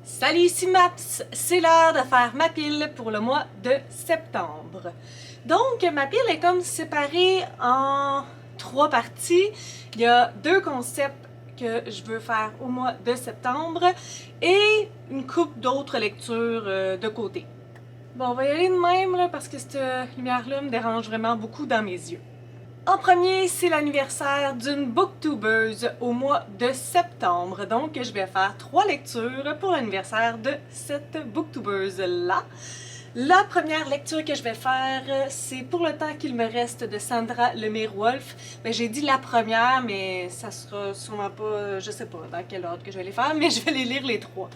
Salut, ici Maps! C'est l'heure de faire ma pile pour le mois de septembre. Donc, ma pile est comme séparée en 3 parties. Il y a 2 concepts que je veux faire au mois de septembre et une couple d'autres lectures de côté. Bon, on va y aller de même là, parce que cette lumière-là me dérange vraiment beaucoup dans mes yeux. En premier, c'est l'anniversaire d'une booktubeuse au mois de septembre. Donc, je vais faire 3 lectures pour l'anniversaire de cette booktubeuse-là. La première lecture que je vais faire, c'est Pour le temps qu'il me reste de Sandra Lemire-Wolf. J'ai dit la première, mais ça sera sûrement pas, je sais pas dans quel ordre que je vais les faire, mais je vais les lire les 3.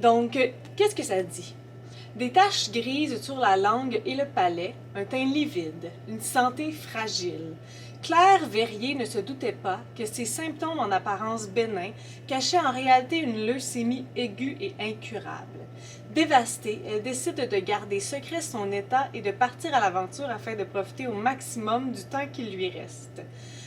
Donc, qu'est-ce que ça dit? Des taches grises sur la langue et le palais, un teint livide, une santé fragile. Claire Verrier ne se doutait pas que ces symptômes en apparence bénins cachaient en réalité une leucémie aiguë et incurable. Dévastée, elle décide de garder secret son état et de partir à l'aventure afin de profiter au maximum du temps qu'il lui reste.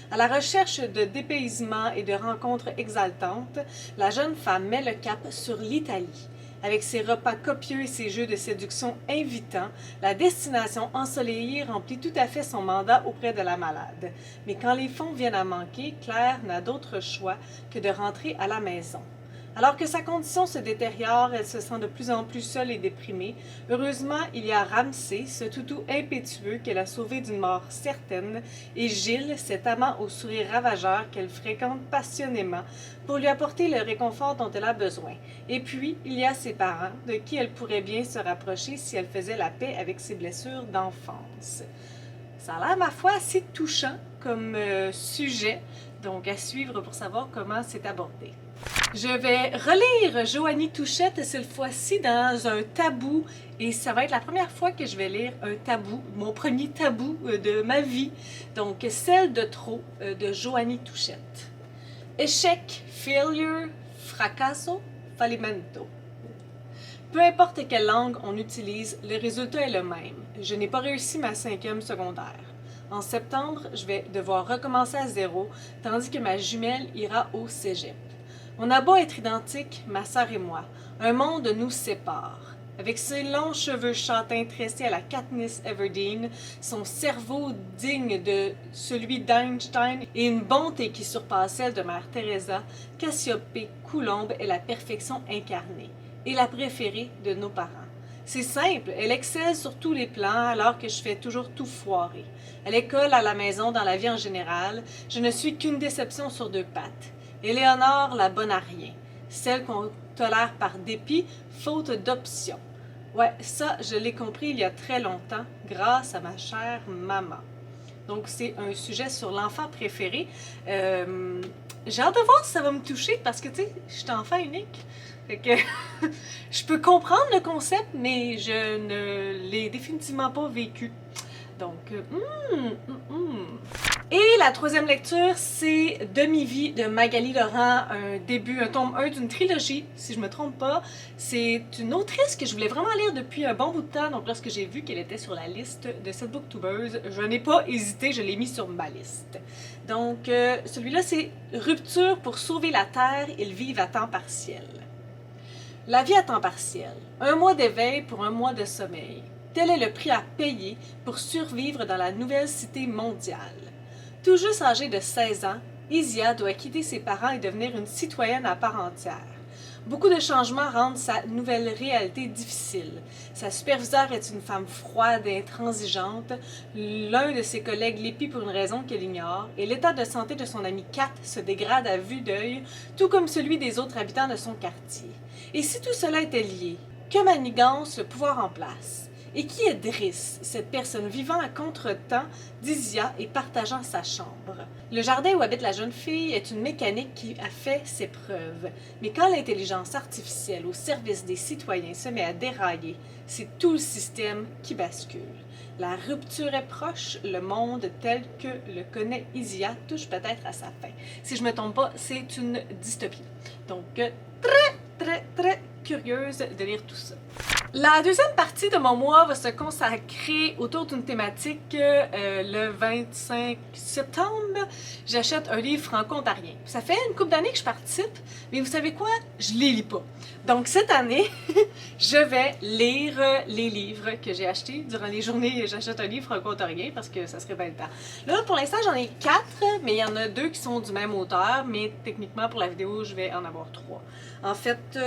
À la recherche de dépaysement et de rencontres exaltantes, la jeune femme met le cap sur l'Italie. Avec ses repas copieux et ses jeux de séduction invitants, la destination ensoleillée remplit tout à fait son mandat auprès de la malade. Mais quand les fonds viennent à manquer, Claire n'a d'autre choix que de rentrer à la maison. Alors que sa condition se détériore, elle se sent de plus en plus seule et déprimée. Heureusement, il y a Ramsay, ce toutou impétueux qu'elle a sauvé d'une mort certaine, et Gilles, cet amant au sourire ravageur qu'elle fréquente passionnément, pour lui apporter le réconfort dont elle a besoin. Et puis, il y a ses parents, de qui elle pourrait bien se rapprocher si elle faisait la paix avec ses blessures d'enfance. Ça a l'air, ma foi, assez touchant comme sujet, donc à suivre pour savoir comment c'est abordé. Je vais relire Joanie Touchette, cette fois-ci dans un tabou, et ça va être la première fois que je vais lire un tabou, mon premier tabou de ma vie, donc Celle de trop de Joanie Touchette. Échec, failure, fracasso, fallimento. Peu importe quelle langue on utilise, le résultat est le même. Je n'ai pas réussi ma 5e secondaire. En septembre, je vais devoir recommencer à zéro, tandis que ma jumelle ira au cégep. On a beau être identiques, ma sœur et moi, un monde nous sépare. Avec ses longs cheveux châtains tressés à la Katniss Everdeen, son cerveau digne de celui d'Einstein et une bonté qui surpasse celle de Mère Teresa, Cassiopée Coulombe est la perfection incarnée et la préférée de nos parents. C'est simple, elle excelle sur tous les plans alors que je fais toujours tout foirer. À l'école, à la maison, dans la vie en général, je ne suis qu'une déception sur 2 pattes. Éléonore, la bonne à rien. Celle qu'on tolère par dépit, faute d'option. Ouais, ça, je l'ai compris il y a très longtemps, grâce à ma chère maman. Donc, c'est un sujet sur l'enfant préféré. J'ai hâte de voir si ça va me toucher parce que, tu sais, je suis enfant unique. Fait que je peux comprendre le concept, mais je ne l'ai définitivement pas vécu. Donc, Et la 3e lecture, c'est Demi-vie de Magali Laurent, un tome 1 d'une trilogie, si je ne me trompe pas. C'est une autrice que je voulais vraiment lire depuis un bon bout de temps, donc lorsque j'ai vu qu'elle était sur la liste de cette booktubeuse, je n'ai pas hésité, je l'ai mis sur ma liste. Donc, celui-là, c'est Rupture pour sauver la Terre, ils vivent à temps partiel. La vie à temps partiel, 1 mois d'éveil pour 1 mois de sommeil. Tel est le prix à payer pour survivre dans la nouvelle cité mondiale. Tout juste âgée de 16 ans, Isia doit quitter ses parents et devenir une citoyenne à part entière. Beaucoup de changements rendent sa nouvelle réalité difficile. Sa superviseure est une femme froide et intransigeante. L'un de ses collègues l'épie pour une raison qu'elle ignore, et l'état de santé de son amie Kat se dégrade à vue d'œil, tout comme celui des autres habitants de son quartier. Et si tout cela était lié, que manigance le pouvoir en place? Et qui est Driss, cette personne vivant à contre-temps d'Isia et partageant sa chambre? Le jardin où habite la jeune fille est une mécanique qui a fait ses preuves. Mais quand l'intelligence artificielle au service des citoyens se met à dérailler, c'est tout le système qui bascule. La rupture est proche, le monde tel que le connaît Isia touche peut-être à sa fin. Si je ne me trompe pas, c'est une dystopie. Donc, très curieuse de lire tout ça. La deuxième partie de mon mois va se consacrer autour d'une thématique. Le 25 septembre, j'achète un livre franco-ontarien. Ça fait une couple d'années que je participe, mais vous savez quoi? Je les lis pas. Donc cette année, je vais lire les livres que j'ai achetés durant les journées. J'achète un livre franco-ontarien parce que ça serait bien le temps. Là, pour l'instant, j'en ai 4, mais il y en a 2 qui sont du même auteur, mais techniquement, pour la vidéo, je vais en avoir 3. En fait,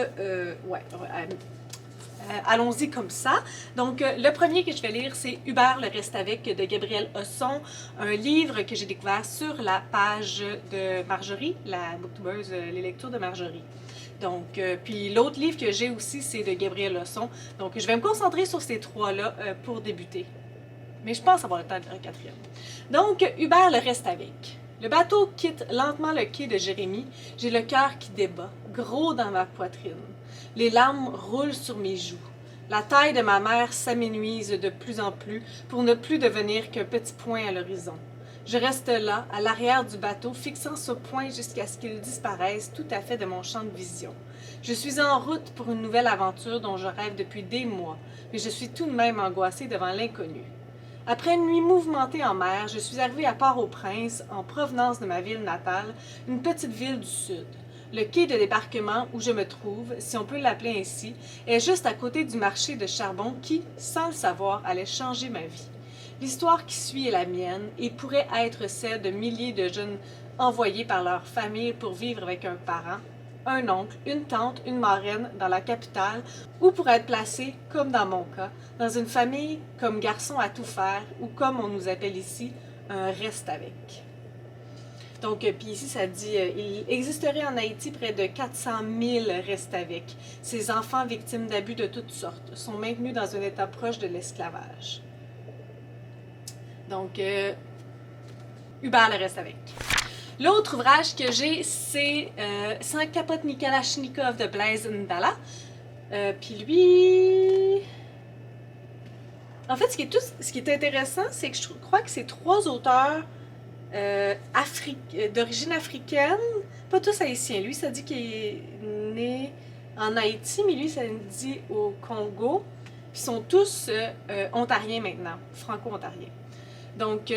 allons-y comme ça. Donc, le premier que je vais lire, c'est Hubert le reste avec de Gabrielle Hosson, un livre que j'ai découvert sur la page de Marjorie, la booktubeuse Les Lectures de Marjorie. Donc, puis l'autre livre que j'ai aussi, c'est de Gabrielle Hosson. Donc, je vais me concentrer sur ces 3-là pour débuter. Mais je pense avoir le temps de faire un 4e. Donc, Hubert le reste avec. Le bateau quitte lentement le quai de Jérémie. J'ai le cœur qui débat, gros dans ma poitrine. Les larmes roulent sur mes joues. La taille de ma mère s'amenuise de plus en plus pour ne plus devenir qu'un petit point à l'horizon. Je reste là, à l'arrière du bateau, fixant ce point jusqu'à ce qu'il disparaisse tout à fait de mon champ de vision. Je suis en route pour une nouvelle aventure dont je rêve depuis des mois, mais je suis tout de même angoissée devant l'inconnu. Après une nuit mouvementée en mer, je suis arrivée à Port-au-Prince, en provenance de ma ville natale, une petite ville du sud. Le quai de débarquement où je me trouve, si on peut l'appeler ainsi, est juste à côté du marché de charbon qui, sans le savoir, allait changer ma vie. L'histoire qui suit est la mienne et pourrait être celle de milliers de jeunes envoyés par leur famille pour vivre avec un parent, un oncle, une tante, une marraine dans la capitale ou pour être placés, comme dans mon cas, dans une famille comme garçon à tout faire ou comme on nous appelle ici, un reste avec. Donc, puis ici, ça dit il existerait en Haïti près de 400 000 restes avec. Ces enfants victimes d'abus de toutes sortes sont maintenus dans un état proche de l'esclavage. Donc, Hubert le reste avec. L'autre ouvrage que j'ai, c'est Sans capote ni Kalachnikov de Blaise Ndala. Puis lui... En fait, ce qui est intéressant, c'est que je crois que c'est 3 auteurs d'origine africaine, pas tous haïtiens. Lui, ça dit qu'il est né en Haïti, mais lui, ça dit au Congo. Puis ils sont tous ontariens maintenant, franco-ontariens. Donc,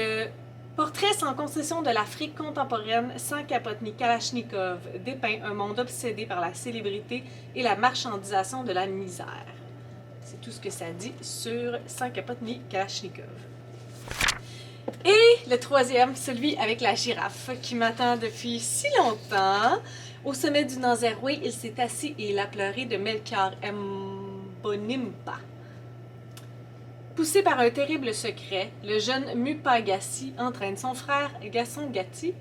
Portrait sans concession de l'Afrique contemporaine, sans capote ni Kalachnikov dépeint un monde obsédé par la célébrité et la marchandisation de la misère. C'est tout ce que ça dit sur Sans capote ni Kalachnikov. Et le 3e, celui avec la girafe, qui m'attend depuis si longtemps. Au sommet du Nanzéroué, il s'est assis et il a pleuré de Melchior Mbonimpa. Poussé par un terrible secret, le jeune Mupagassi entraîne son frère Gaston Gatti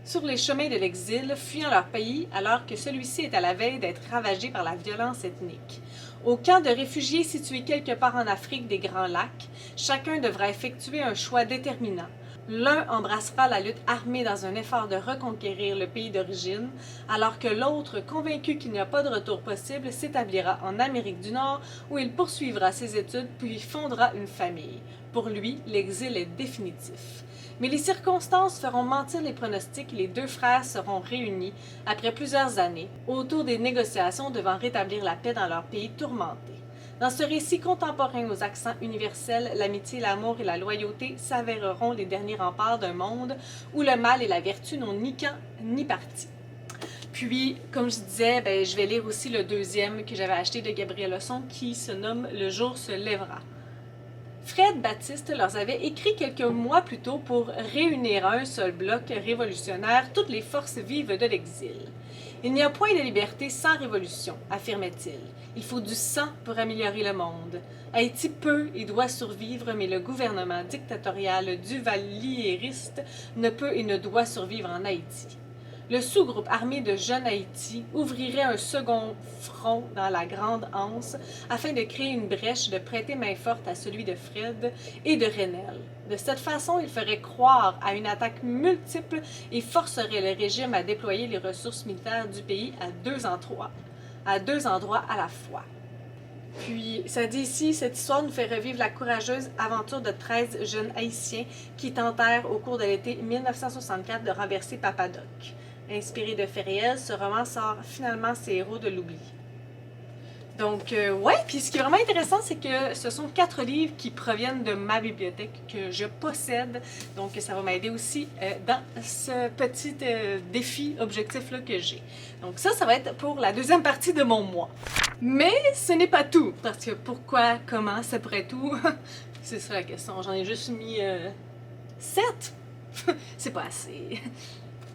sur les chemins de l'exil, fuyant leur pays alors que celui-ci est à la veille d'être ravagé par la violence ethnique. Au camp de réfugiés situé quelque part en Afrique des Grands Lacs, chacun devra effectuer un choix déterminant. L'un embrassera la lutte armée dans un effort de reconquérir le pays d'origine, alors que l'autre, convaincu qu'il n'y a pas de retour possible, s'établira en Amérique du Nord où il poursuivra ses études puis fondera une famille. Pour lui, l'exil est définitif. Mais les circonstances feront mentir les pronostics et les 2 frères seront réunis, après plusieurs années, autour des négociations devant rétablir la paix dans leur pays tourmenté. Dans ce récit contemporain aux accents universels, l'amitié, l'amour et la loyauté s'avéreront les derniers remparts d'un monde où le mal et la vertu n'ont ni camp ni parti. Puis, comme je disais, je vais lire aussi le 2e que j'avais acheté de Gabrielle Hosson qui se nomme « Le jour se lèvera ». Fred Baptiste leur avait écrit quelques mois plus tôt pour réunir à un seul bloc révolutionnaire toutes les forces vives de l'exil. Il n'y a point de liberté sans révolution, affirmait-il. Il faut du sang pour améliorer le monde. Haïti peut et doit survivre, mais le gouvernement dictatorial duvaliériste ne peut et ne doit survivre en Haïti. Le sous-groupe armé de Jeunes Haïti ouvrirait un second front dans la Grande Anse afin de créer une brèche de prêter main forte à celui de Fred et de Renel. De cette façon, il ferait croire à une attaque multiple et forcerait le régime à déployer les ressources militaires du pays à deux endroits à la fois. Puis, ça dit ici, cette histoire nous fait revivre la courageuse aventure de 13 jeunes haïtiens qui tentèrent au cours de l'été 1964 de renverser Papadoc. Inspiré de faits réels, ce roman sort finalement ses héros de l'oubli. Donc, ouais, puis ce qui est vraiment intéressant, c'est que ce sont 4 livres qui proviennent de ma bibliothèque que je possède. Donc, ça va m'aider aussi dans ce petit défi, objectif-là que j'ai. Donc, ça va être pour la deuxième partie de mon mois. Mais ce n'est pas tout, parce que pourquoi, comment, c'est près tout, c'est ça la question. J'en ai juste mis 7. C'est pas assez.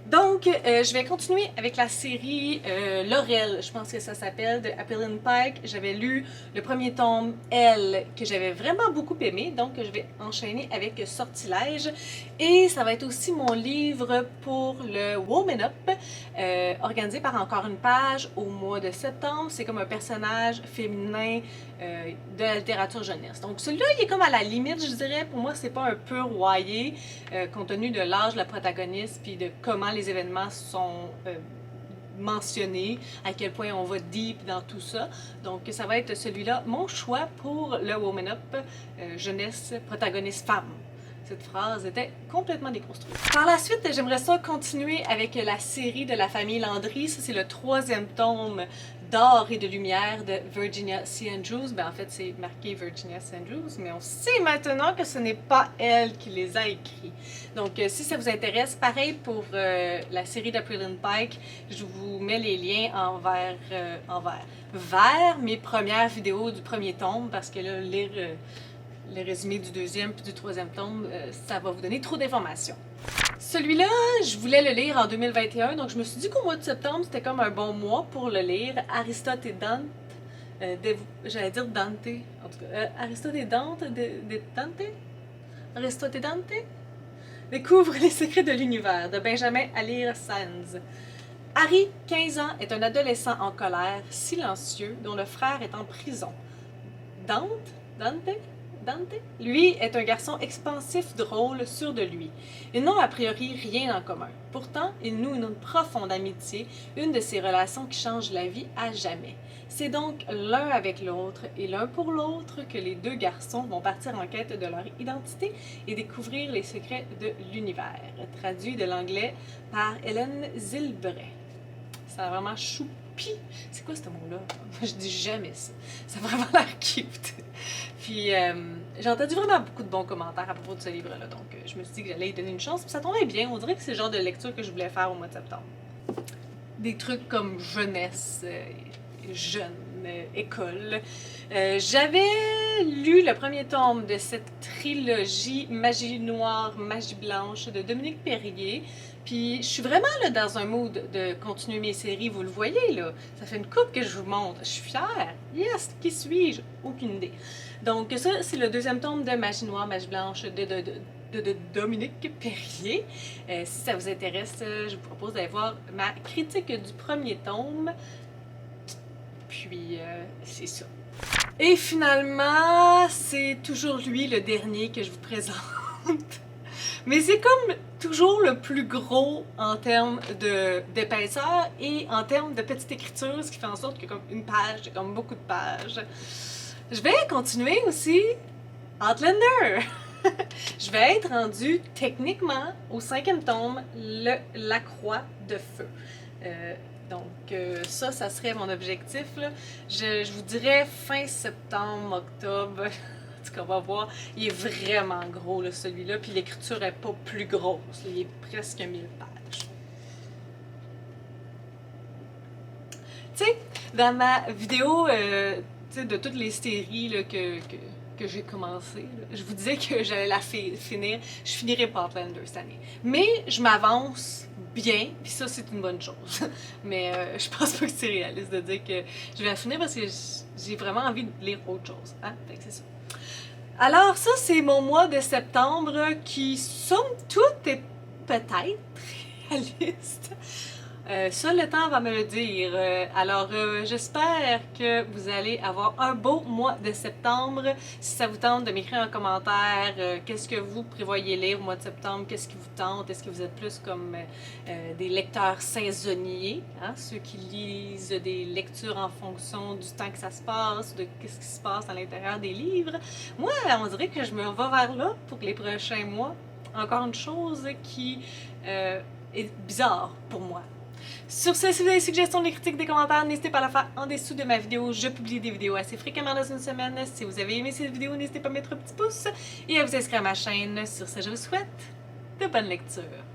Donc, je vais continuer avec la série Laurel, je pense que ça s'appelle, de Apelline Pike. J'avais lu le premier tome, Elle, que j'avais vraiment beaucoup aimé, donc je vais enchaîner avec Sortilège. Et ça va être aussi mon livre pour le Woman Up, organisé par Encore une page au mois de septembre. C'est comme un personnage féminin de la littérature jeunesse. Donc celui-là, il est comme à la limite, je dirais. Pour moi, c'est pas un peu royé, compte tenu de l'âge de la protagoniste, puis de comment les événements sont mentionnés, à quel point on va deep dans tout ça. Donc ça va être celui-là, mon choix pour le Woman Up, jeunesse, protagoniste femme. Cette phrase était complètement déconstruite. Par la suite, j'aimerais ça continuer avec la série de la famille Landry. Ça, c'est le 3e tome d'Or et de Lumière de Virginia C. Andrews. Ben, en fait, c'est marqué Virginia C. Andrews, mais on sait maintenant que ce n'est pas elle qui les a écrits. Donc, si ça vous intéresse, pareil pour la série d'Apelline Pike, je vous mets les liens vers mes premières vidéos du premier tome, parce que là, lire le résumé du 2e puis du 3e tome, ça va vous donner trop d'informations. Celui-là, je voulais le lire en 2021, donc je me suis dit qu'au mois de septembre, c'était comme un bon mois pour le lire. Aristote et Dante, j'allais dire Dante, en tout cas, Aristote et Dante, Aristote et Dante, découvre les secrets de l'univers, de Benjamin Alire Sands. Harry, 15 ans, est un adolescent en colère, silencieux, dont le frère est en prison. Dante, lui, est un garçon expansif, drôle, sûr de lui. Ils n'ont a priori rien en commun. Pourtant, ils nouent une profonde amitié, une de ces relations qui changent la vie à jamais. C'est donc l'un avec l'autre et l'un pour l'autre que les 2 garçons vont partir en quête de leur identité et découvrir les secrets de l'univers. Traduit de l'anglais par Hélène Zilbray. Ça a vraiment choupi. C'est quoi ce mot-là? Je dis jamais ça. Ça a vraiment l'air cute. Puis j'ai entendu vraiment beaucoup de bons commentaires à propos de ce livre-là, donc je me suis dit que j'allais lui donner une chance, puis ça tombait bien, on dirait que c'est le genre de lecture que je voulais faire au mois de septembre. Des trucs comme jeunesse, jeune, école. J'avais lu le premier tome de cette trilogie Magie noire, Magie blanche de Dominique Perrier. Puis je suis vraiment là, dans un mood de continuer mes séries, vous le voyez là. Ça fait une couple que je vous montre. Je suis fière. Yes! Qui suis-je? Aucune idée. Donc ça, c'est le 2e tome de Magie noire, Magie blanche de Dominique Perrier. Si ça vous intéresse, je vous propose d'aller voir ma critique du premier tome. Puis c'est ça. Et finalement, c'est toujours lui le dernier que je vous présente. Mais c'est comme toujours le plus gros en termes d'épaisseur et en termes de petite écriture, ce qui fait en sorte que comme une page, c'est comme beaucoup de pages. Je vais continuer aussi Outlander. Je vais être rendue techniquement au 5e tome, La Croix de Feu. Donc ça serait mon objectif, là. Je vous dirais fin septembre, octobre. En tout cas, on va voir. Il est vraiment gros, là, celui-là. Puis l'écriture est pas plus grosse. Là. Il est presque 1000 pages. Tu sais, dans ma vidéo de toutes les séries là, que j'ai commencé, là, je vous disais que j'allais la finir. Je finirai pas Outlander cette année. Mais je m'avance bien, puis ça, c'est une bonne chose. Mais je pense pas que c'est réaliste de dire que je vais la finir parce que j'ai vraiment envie de lire autre chose. Hein? Fait que c'est ça. Alors ça, c'est mon mois de septembre qui, somme toute, est peut-être réaliste. Ça, le temps va me le dire. Alors, j'espère que vous allez avoir un beau mois de septembre. Si ça vous tente de m'écrire en commentaire, qu'est-ce que vous prévoyez lire au mois de septembre, qu'est-ce qui vous tente, est-ce que vous êtes plus comme des lecteurs saisonniers, hein? Ceux qui lisent des lectures en fonction du temps que ça se passe, de qu'est-ce qui se passe à l'intérieur des livres. Moi, on dirait que je me vais vers là pour les prochains mois. Encore une chose qui est bizarre pour moi. Sur ce, si vous avez des suggestions, des critiques, des commentaires, n'hésitez pas à le faire en dessous de ma vidéo. Je publie des vidéos assez fréquemment dans une semaine. Si vous avez aimé cette vidéo, n'hésitez pas à mettre un petit pouce et à vous inscrire à ma chaîne. Sur ce, je vous souhaite de bonnes lectures.